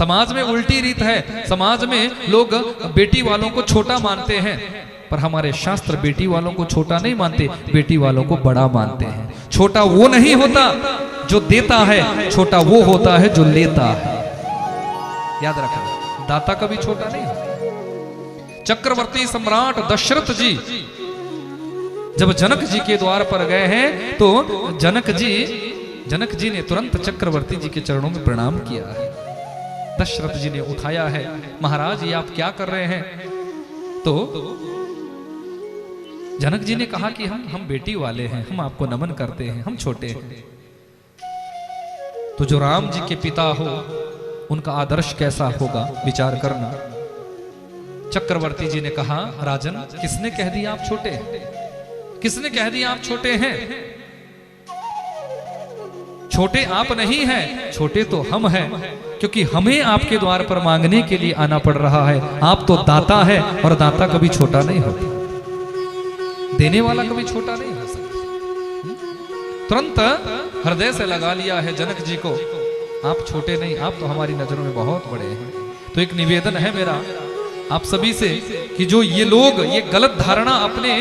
समाज में उल्टी रीत है, समाज में लोग बेटी वालों को छोटा मानते हैं, पर हमारे शास्त्र बेटी वालों को छोटा नहीं मानते, बेटी वालों को बड़ा मानते हैं। छोटा वो नहीं होता जो देता है, छोटा वो होता है जो लेता है। याद रखना, दाता कभी छोटा नहीं होता। चक्रवर्ती सम्राट दशरथ जी जब जनक जी के द्वार पर गए हैं तो जनक जी ने तुरंत चक्रवर्ती जी के चरणों में प्रणाम किया है। दशरथ जी ने उठाया है, महाराज ये आप क्या कर रहे हैं? तो जनक जी ने कहा कि हम बेटी वाले हैं, हम आपको नमन करते हैं, हम छोटे हैं। तो जो राम जी के पिता हो उनका आदर्श कैसा होगा विचार करना। चक्रवर्ती जी ने कहा, राजन किसने कह दिया आप छोटे हैं? किसने कह दिया आप छोटे हैं? छोटे आप नहीं हैं, छोटे तो हम हैं, क्योंकि हमें आपके द्वार पर मांगने के लिए आना पड़ रहा है। आप तो दाता है और दाता कभी छोटा नहीं होता, देने वाला कभी छोटा नहीं हो सकता। तुरंत हृदय से लगा लिया है जनक जी को, आप छोटे नहीं, आप तो हमारी नजरों में बहुत बड़े हैं। तो एक निवेदन है मेरा आप सभी से कि जो ये लोग ये गलत धारणा अपने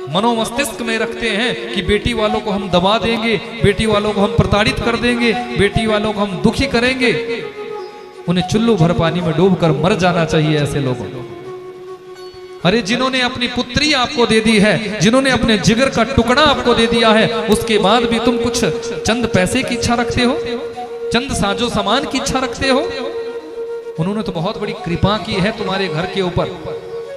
मनोमस्तिष्क में रखते हैं कि बेटी वालों को हम दबा देंगे, बेटी वालों को हम प्रताड़ित कर देंगे, बेटी वालों को हम दुखी करेंगे, उन्हें चुल्लू भर पानी में डूबकर मर जाना चाहिए ऐसे लोगों को। अरे जिन्होंने अपनी पुत्री आपको दे दी है, जिन्होंने अपने जिगर का टुकड़ा आपको दे दिया है, उसके बाद भी तुम कुछ चंद पैसे की इच्छा रखते हो, चंद साजो सामान की इच्छा रखते हो। उन्होंने तो बहुत बड़ी कृपा की है तुम्हारे घर के ऊपर,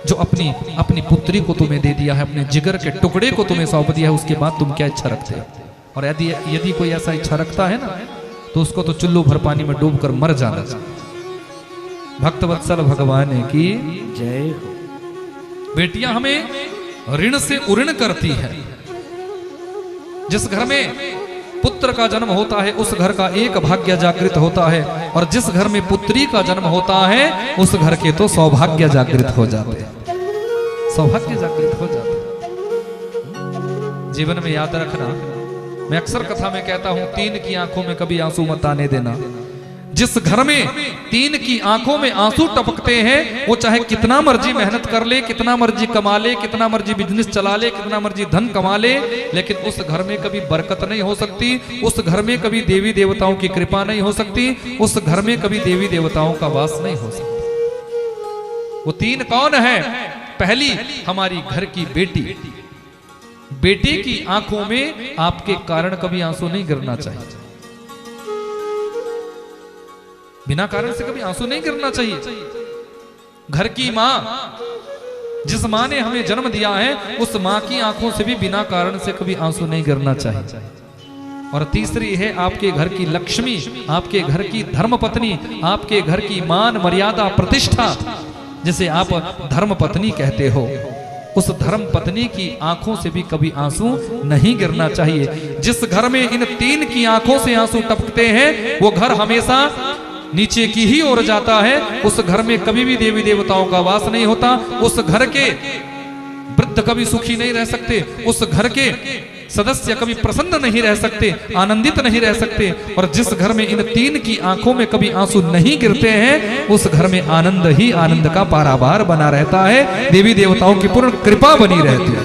जो अपनी पुत्री को तुम्हें दे दिया है, अपने जिगर के टुकड़े को तुम्हें सौंप दिया है, उसके बाद तुम क्या इच्छा रखते हो? और यदि कोई ऐसा इच्छा रखता है ना तो उसको तो चुल्लू भर पानी में डूबकर मर जाना चाहिए। भक्तवत्सल भगवान की जय हो। बेटियां हमें ऋण से उऋण करती है। जिस घर में पुत्र का जन्म होता है उस घर का एक भाग्य जागृत होता है, और जिस घर में पुत्री का जन्म होता है उस घर के तो सौभाग्य जागृत हो जाते हैं, सौभाग्य जागृत हो जाते हैं। जीवन में याद रखना, मैं अक्सर कथा में कहता हूं, तीन की आंखों में कभी आंसू मत आने देना। जिस घर में तीन की आंखों में आंसू टपकते हैं वो चाहे कितना मर्जी मेहनत कर ले, कितना मर्जी कमा ले, कितना मर्जी बिजनेस चला ले, कितना मर्जी धन कमा ले, लेकिन उस घर में कभी बरकत नहीं हो सकती, उस घर में कभी देवी देवताओं की कृपा नहीं हो सकती, उस घर में कभी देवी देवताओं का वास नहीं हो सकता। वो तीन कौन है? पहली हमारी घर की बेटी। बेटी की आंखों में आपके कारण कभी आंसू नहीं गिरना चाहिए, बिना कारण से कभी आंसू नहीं गिरना चाहिए। घर की मां, जिस मां ने हमें जन्म दिया है, उस मां की आंखों से भी बिना कारण से कभी आंसू नहीं गिरना चाहिए। और तीसरी है आपके घर की लक्ष्मी, आपके घर की धर्मपत्नी, आपके घर की मान मर्यादा प्रतिष्ठा, जिसे आप धर्मपत्नी कहते हो, उस धर्म पत्नी की आंखों से भी कभी आंसू नहीं गिरना चाहिए। जिस घर में इन तीन की आंखों से आंसू टपकते हैं वो घर हमेशा नीचे की ही ओर जाता है। उस घर में कभी भी देवी देवताओं का वास नहीं होता, उस घर के वृद्ध कभी सुखी नहीं रह सकते, उस घर के सदस्य कभी प्रसन्न नहीं रह सकते, आनंदित नहीं रह सकते। और जिस घर में इन तीन की आंखों में कभी आंसू नहीं गिरते हैं उस घर में आनंद ही आनंद का पारावार बना रहता है, देवी देवताओं की पूर्ण कृपा बनी रहती है।